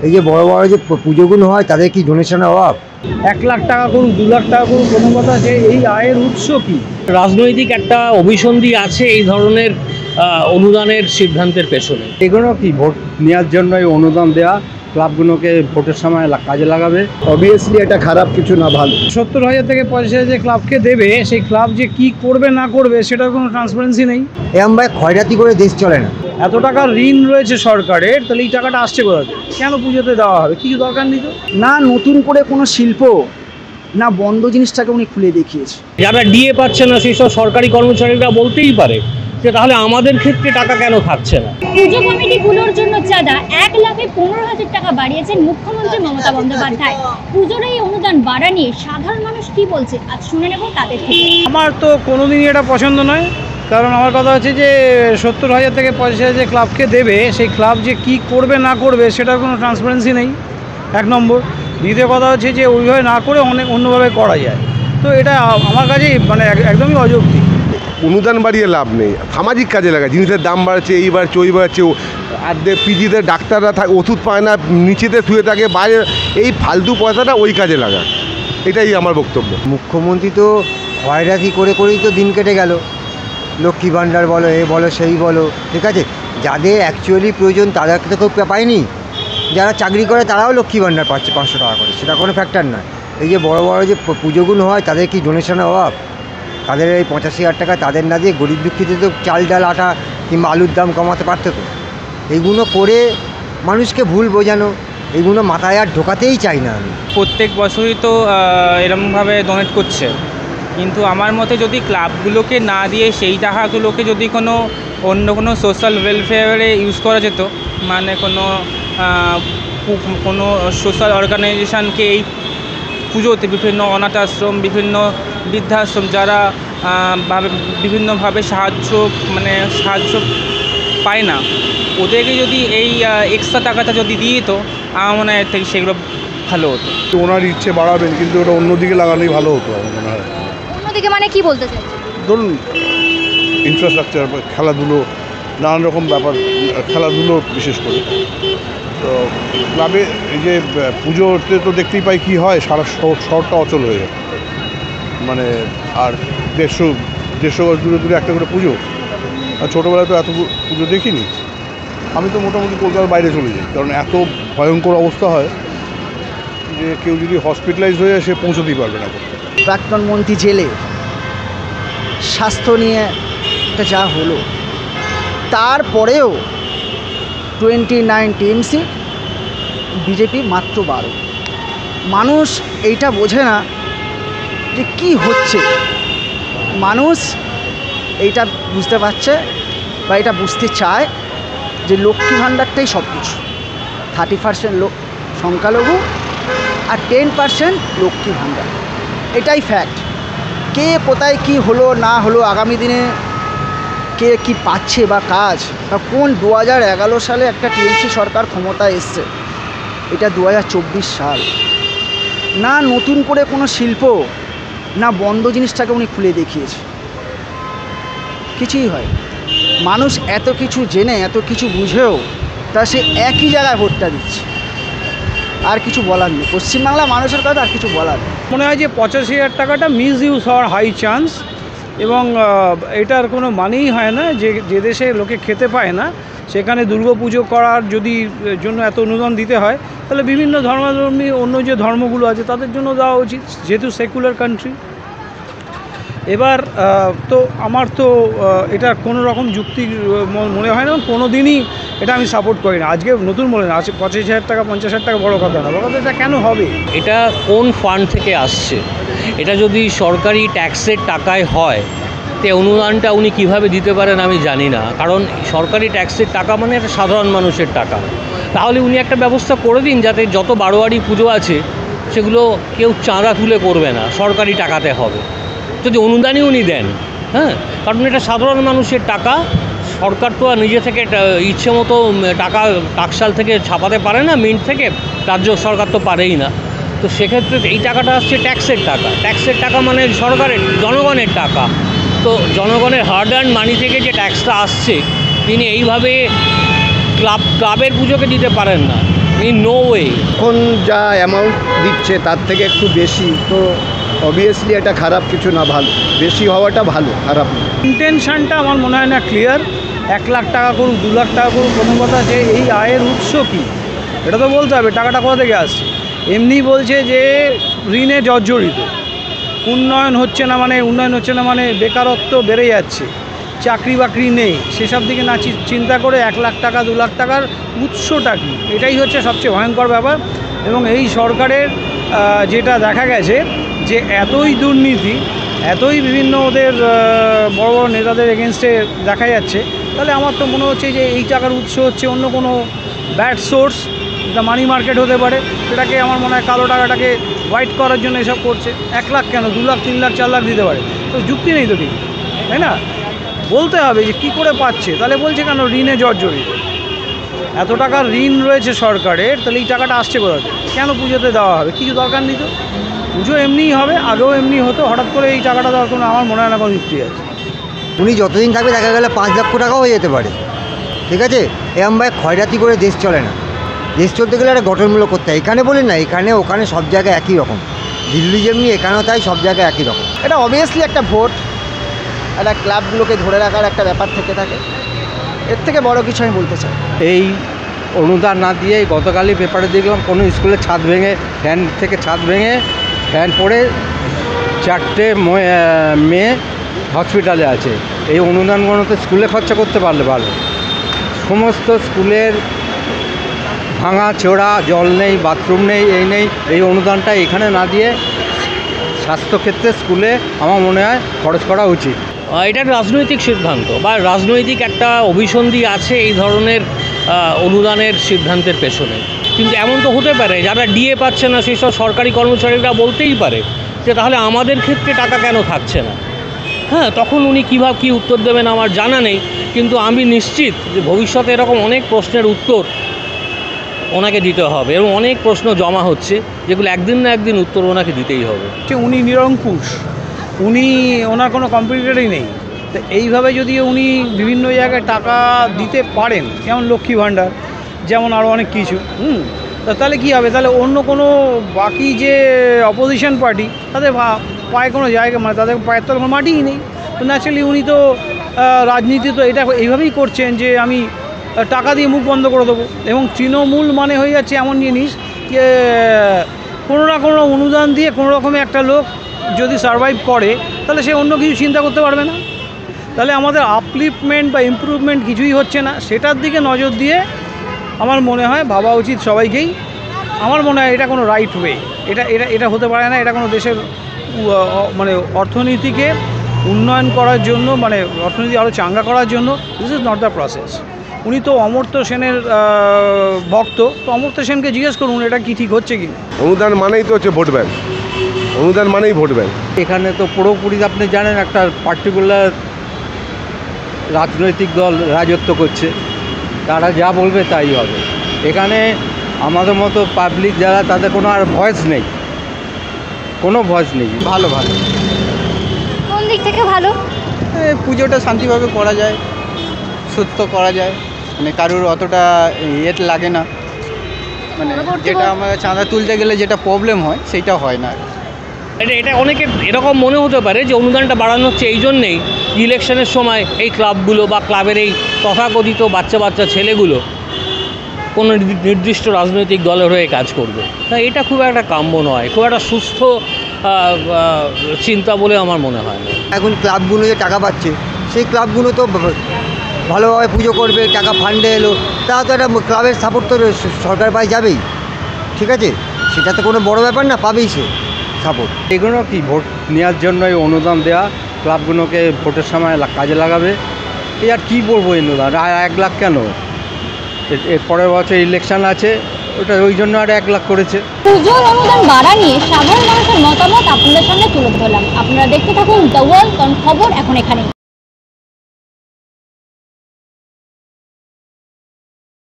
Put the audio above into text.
এই যে বড় বড় যে পুজোগুলো হয় তাদের কি ডোনেশনের অভাব? 1 লাখ টাকা করুক 2 লাখ টাকা করুক, কোনো কথা যে এই আয়ের উৎস কি? রাজনৈতিক একটা অভিসন্ধি আছে এই ধরনের অনুদানের সিদ্ধান্তের পেছনে। এগুলো কি ভোট নেওয়ার জন্য এই অনুদান দেওয়া, ক্লাবগুলোকে ভোটের সময় কাজে লাগাবে? অবভিয়াসলি এটা খারাপ কিছু না, ভালো। 70,000 থেকে 50,000 যে ক্লাবকে দেবে, সেই ক্লাব যে কি করবে না করবে সেটার কোনো ট্রান্সপারেন্সি নেই। এরম ভাই ক্ষয়রাতি করে দেশ চলে না। এত টাকা ঋণ রয়েছে সরকারের, তাহলে এই টাকাটা আসছে কোথা থেকে? কেন পুজোতে দেওয়া হবে? কিছু দরকার নেই তো। না নতুন করে কোনো শিল্প, না বন্ধ জিনিসটাকে উনি খুলে দেখিয়েছে। যারা ডিএ পাচ্ছে না সেই সব সরকারি কর্মচারীরা বলতেই পারে যে তাহলে আমাদের ক্ষেত্রে টাকা কেন থাকছে না। পুজো কমিটিগুলোর জন্য চাঁদা 1 লাখে 15,000 টাকা বাড়িয়েছেন মুখ্যমন্ত্রী মমতা বন্দ্যোপাধ্যায়। পুজোর এই অনুদান বাড়া নিয়ে সাধারণ মানুষ কি বলছে আজ শুনে নেব তাদের থেকে। আমার তো কোনোদিনই এটা পছন্দ নয়, কারণ আমার কথা হচ্ছে যে 70,000 থেকে 50,000 যে ক্লাবকে দেবে, সেই ক্লাব যে কি করবে না করবে সেটার কোনো ট্রান্সপারেন্সি নেই, 1 নম্বর। দ্বিতীয় কথা হচ্ছে যে ওইভাবে না করে অনেক অন্যভাবে করা যায়, তো এটা আমার কাছে মানে একদমই অযৌক্তিক। অনুদান বাড়িয়ে লাভ নেই, সামাজিক কাজে লাগায়। জিনিসের দাম বাড়ছে, এই বাড়ছে ওই বাড়ছে, আর পিজিতে ডাক্তাররা থাকে, ওষুধ পায় না, নিচেতে শুয়ে থাকে, বাইরে, এই ফালতু পয়সাটা ওই কাজে লাগায়, এটাই আমার বক্তব্য। মুখ্যমন্ত্রী তো ক্ষয়রাতি করে করেই তো দিন কেটে গেল। লক্ষ্মী ভাণ্ডার বলো, এ বলো, সেই বলো, ঠিক আছে। যাদের অ্যাকচুয়ালি প্রয়োজন তারা তো কেউ পায়নি। যারা চাকরি করে তারাও লক্ষ্মী ভাণ্ডার পাচ্ছে 500 টাকা করে, সেটা কোনো ফ্যাক্টর নয়। এই যে বড় বড় যে পুজোগুলো হয় তাদের কি ডোনেশনের অভাব? তাদের এই 85,000 টাকা তাদের না দিয়ে গরিব দুঃখীদের তো চাল ডাল আটা কিংবা আলুর দাম কমাতে পারত তো। এইগুলো করে মানুষকে ভুল বোঝানো, এইগুলো মাথায় আর ঢোকাতেই চাই না আমি। প্রত্যেক বছরই তো এরকমভাবে ডোনেট করছে, কিন্তু আমার মতে যদি ক্লাবগুলোকে না দিয়ে সেই টাকাগুলোকে যদি অন্য কোনো সোশ্যাল ওয়েলফেয়ারে ইউজ করা যেত, মানে কোনো সোশ্যাল অর্গানাইজেশানকে এই পুজোতে, বিভিন্ন অনাথ আশ্রম, বিভিন্ন বৃদ্ধাশ্রম, যারা বিভিন্নভাবে সাহায্য পায় না, ওদেরকে যদি এই এক্সট্রা টাকাটা যদি দিয়ে দিত, আমার মনে হয় সেগুলো ভালো হতো। ওনার ইচ্ছে বাড়াবেন, কিন্তু ওটা অন্যদিকে লাগানোই ভালো হতো আমার মনে হয়। অন্যদিকে মানে কি বলতে চাই? ধরুন ইনফ্রাস্ট্রাকচার, খেলাধুলো, নানান রকম ব্যাপার, খেলাধুলো বিশেষ করে। তো ক্লাবে এই যে পুজোতে তো দেখতেই পাই কী হয়, সারা শহরটা অচল হয়ে যায়। মানে আর 150 গজ দূরে দূরে একটা করে পুজো, আর ছোটোবেলায় তো এত পুজো দেখিনি। আমি তো মোটামুটি কলকাতার বাইরে চলে যাই, কারণ এত ভয়ঙ্কর অবস্থা হয় যে কেউ যদি হসপিটালাইজ হয়ে যায় সে পৌঁছতেই পারবে না। প্রাক্তন মন্ত্রী জেলে, স্বাস্থ্য নিয়ে একটা যা হলো, তারপরেও 29 টিএমসি, বিজেপি মাত্র 12। মানুষ এইটা বোঝে না যে কি হচ্ছে। মানুষ এইটা বুঝতে পারছে বা এটা বুঝতে চায় যে লক্ষ্মী ভাণ্ডারটাই সব কিছু। 30% লোক সংখ্যালঘু আর 10% লক্ষ্মী ভাণ্ডার, এটাই ফ্যাক্ট। কে কোথায় কি হলো না হলো, আগামী দিনে কে কি পাচ্ছে বা কাজ, বা কোন 2011 সালে একটা টিএমসি সরকার ক্ষমতায় এসছে, এটা 2024 সাল। না নতুন করে কোনো শিল্প, না বন্ধ জিনিসটাকে উনি খুলে দেখিয়েছে, কিছুই হয়। মানুষ এত কিছু জেনে, এত কিছু বুঝেও তা সে একই জায়গায় ভোটটা দিচ্ছে, আর কিছু বলার নেই। পশ্চিমবাংলা মানুষের কথা আর কিছু বলার নেই। মনে হয় যে 85,000 টাকাটা মিস ইউজ হওয়ার হাই চান্স, এবং এটার কোনো মানেই হয় না। যে দেশে লোকে খেতে পায় না, সেখানে দুর্গাপুজো করার যদি জন্য এত অনুদান দিতে হয়, তাহলে বিভিন্ন ধর্মাধর্মী অন্য যে ধর্মগুলো আছে তাদের জন্য দেওয়া উচিত, যেহেতু সেকুলার কান্ট্রি। এবার তো আমার তো এটা কোনো রকম যুক্তি মনে হয় না, কোনো দিনই এটা আমি সাপোর্ট করি না। আজকে নতুন বলে না, আছে 25,000 টাকা 50,000 টাকা বড়ো কথা না, বড় কথা এটা কেন হবে? এটা কোন ফান্ড থেকে আসছে? এটা যদি সরকারি ট্যাক্সের টাকায় হয়, তো অনুদানটা উনি কীভাবে দিতে পারেন আমি জানি না। কারণ সরকারি ট্যাক্সের টাকা মানে একটা সাধারণ মানুষের টাকা। তাহলে উনি একটা ব্যবস্থা করে দিন যাতে যত বারোয়ারি পুজো আছে সেগুলো কেউ চাঁদা তুলে করবে না, সরকারি টাকাতে হবে। যদি অনুদানই উনি দেন, হ্যাঁ, কারণ এটা সাধারণ মানুষের টাকা। সরকার তো আর নিজে থেকে ইচ্ছে মতো টাকা টাকশাল থেকে ছাপাতে পারে না, মিন্ট থেকে, রাজ্য সরকার তো পারেই না। তো সেক্ষেত্রে এই টাকাটা আসছে ট্যাক্সের টাকা। ট্যাক্সের টাকা মানে সরকারের, জনগণের টাকা। তো জনগণের হার্ড আর্ন মানি থেকে যে ট্যাক্সটা আসছে, তিনি এইভাবে ক্লাবের পুজোকে দিতে পারেন না। In no way. এখন যা অ্যামাউন্ট দিচ্ছে তার থেকে একটু বেশি, তো অবভিয়াসলি এটা খারাপ কিছু না, ভালো, বেশি হওয়াটা ভালো, খারাপ না। ইন্টেনশনটা আমার মনে হয় না ক্লিয়ার। 1 লাখ টাকা করুক 2 লাখ টাকা করুক, প্রথম কথা যে এই আয়ের উৎস কী এটা তো বলতে হবে, টাকাটা কোথা থেকে আসছে। এমনি বলছে যে ঋণে জর্জরিত, উন্নয়ন হচ্ছে না মানে বেকারত্ব বেড়ে যাচ্ছে, চাকরি বাকরি নেই, সেসব দিকে না চিন্তা করে 1 লাখ টাকা 2 লাখ টাকার উৎসটা কী, এটাই হচ্ছে সবচেয়ে ভয়ঙ্কর ব্যাপার। এবং এই সরকারের যেটা দেখা গেছে যে এতই দুর্নীতি, এতই বিভিন্ন ওদের বড় বড় নেতাদের এগেনস্টে দেখা যাচ্ছে, তাহলে আমার তো মনে হচ্ছে যে এই টাকার উৎস হচ্ছে অন্য কোনো ব্যাড সোর্স, এটা মানি মার্কেট হতে পারে, সেটাকে আমার মনে হয় কালো টাকাটাকে হোয়াইট করার জন্য এসব করছে। 1 লাখ কেন 2 লাখ 3 লাখ 4 লাখ দিতে পারে, তো যুক্তি নেই তো ঠিক, তাই না? বলতে হবে যে কী করে পাচ্ছে, তাহলে বলছে কেন ঋণে জর্জরিত, এত টাকার ঋণ রয়েছে সরকারের, তাহলে এই টাকাটা আসছে কোথা থেকে, কেন পুজোতে দেওয়া হবে, কিছু দরকার নেই তো, পুজো এমনিই হবে, আগেও এমনি হতো, হঠাৎ করে এই টাকাটা দেওয়ার কোনো আমার মনে হয় না কোনো যুক্তি আছে। উনি যতদিন থাকবে দেখা গেলে 5 লক্ষ টাকাও হয়ে যেতে পারে, ঠিক আছে? এরমভাবে খয়রাতি করে দেশ চলে না, দেশ চলতে গেলে একটা গঠনমূলক করতে হয়। এখানে বলি না, এখানে ওখানে সব জায়গায় একই রকম, দিল্লি যেমনি এখানেও তাই, সব জায়গায় একই রকম। এটা অবভিয়াসলি একটা ভোট, একটা ক্লাবগুলোকে ধরে রাখার একটা ব্যাপার থেকে থাকে, এর থেকে বড় কিছু আমি বলতে চাই। এই অনুদান না দিয়ে গতকালই পেপারে দেখলাম কোনো স্কুলের ছাদ ভেঙে, ফ্যান থেকে ছাদ ভেঙে ফ্যান পড়ে 4টে মেয়ে হসপিটালে আছে। এই অনুদানগুলো তো স্কুলে খরচা করতে পারলে ভালো। সমস্ত স্কুলের ভাঙা চোরা, জল নেই, বাথরুম নেই, এই নেই, এই অনুদানটা এখানে না দিয়ে স্বাস্থ্যক্ষেত্রে স্কুলে আমার মনে হয় খরচ করা উচিত। এটা রাজনৈতিক সিদ্ধান্ত বা রাজনৈতিক একটা অভিসন্ধি আছে এই ধরনের অনুদানের সিদ্ধান্তের পেছনে। কিন্তু এমন তো হতে পারে যারা ডিএ পাচ্ছে না সেই সব সরকারি কর্মচারীরা বলতেই পারে যে তাহলে আমাদের ক্ষেত্রে টাকা কেন থাকছে না। হ্যাঁ, তখন উনি কী উত্তর দেবেন আমার জানা নেই, কিন্তু আমি নিশ্চিত যে ভবিষ্যতে এরকম অনেক প্রশ্নের উত্তর ওনাকে দিতে হবে এবং অনেক প্রশ্ন জমা হচ্ছে যেগুলো একদিন না একদিন উত্তর ওনাকে দিতেই হবে। উনি নিরঙ্কুশ, ওনার কোনো কম্পিটিটরই নেই, তো এইভাবে যদি উনি বিভিন্ন জায়গায় টাকা দিতে পারেন, যেমন লক্ষ্মী ভাণ্ডার, যেমন আরও অনেক কিছু, তাহলে কী হবে, তাহলে অন্য কোনো বাকি যে অপোজিশন পার্টি তাদের পায়ে কোনো জায়গা, মানে তাদের পায়ের তো কোনো মাটিই নেই। তো ন্যাচারালি উনি তো রাজনীতি তো এটা এইভাবেই করছেন যে আমি টাকা দিয়ে মুখ বন্ধ করে দেবো। এবং তৃণমূল মানে হয়ে যাচ্ছে এমন জিনিস যে কোনো না কোনো অনুদান দিয়ে কোনো রকমে একটা লোক যদি সারভাইভ করে তাহলে সে অন্য কিছু চিন্তা করতে পারবে না, তাহলে আমাদের আপলিফমেন্ট বা ইমপ্রুভমেন্ট কিছুই হচ্ছে না। সেটার দিকে নজর দিয়ে আমার মনে হয় ভাবা উচিত সবাইকেই। আমার মনে হয় এটা কোনো রাইট ওয়ে, এটা হতে পারে না। এটা কোনো দেশের মানে অর্থনীতিকে উন্নয়ন করার জন্য, মানে অর্থনীতি আরও চাঙ্গা করার জন্য this is not the process. উনি তো অমর্ত্য সেনের ভক্ত, তো অমর্ত্য সেনকে জিজ্ঞেস করুন এটা কি ঠিক হচ্ছে কি। অনুদান মানেই তো হচ্ছে ভোট ব্যাংক, অনুদান মানেই ভোট ব্যাংক। এখানে তো পুরোপুরি আপনি জানেন একটা পার্টিকুলার রাজনৈতিক দল রাজত্ব করছে, তারা যা বলবে তাই হবে। এখানে আমাদের মতো পাবলিক যারা, তাদের কোনো আর ভয়েস নেই, কোনো ভয়েস নেই। ভালো কোন দিক থেকে ভালো? পুজোটা শান্তিভাবে করা যায়, সুস্থ করা যায়, মানে কারোর অতটা লাগে না, মানে যেটা আমরা চাঁদা তুলতে গেলে যেটা প্রবলেম হয় সেইটা হয় না। এটা অনেকে এরকম মনে হতে পারে যে অনুদানটা বাড়ানো হচ্ছে এই জন্যেই ইলেকশনের সময় এই ক্লাবগুলো বা ক্লাবের এই তথাকথিত বাচ্চা ছেলেগুলো কোনো নির্দিষ্ট রাজনৈতিক দলের হয়ে কাজ করবে। তাই এটা খুব একটা কাম্য নয়, খুব একটা সুস্থ চিন্তা বলে আমার মনে হয় না। এখন ক্লাবগুলো যে টাকা পাচ্ছে, সেই ক্লাবগুলো তো ভালোভাবে পুজো করবে, টাকা ফান্ডে এলো, তা তো একটা ক্লাবের সাপোর্ট তো সরকার পায়ে যাবেই, ঠিক আছে? সেটা তো কোনো বড় ব্যাপার না, পাবেই সে সাপোর্ট। এগুলো কি ভোট নেওয়ার জন্য এই অনুদান দেওয়া, ক্লাবগুলোকে ভোটের সময় কাজে লাগাবে, এই আর কী বলবো এই অনুদান। আর 1 লাখ কেন, এর পরের বছর ইলেকশন আছে, ওটা ওই জন্য আর 1 লাখ করেছে। পুজোর অনুদান বাড়া নিয়ে সাধারণ মানুষের মতামত আপনাদের সামনে তুলে ধরলাম। আপনারা দেখতে থাকুন দ্য ওয়ার্ল্ড, কারণ খবর এখন এখানেই।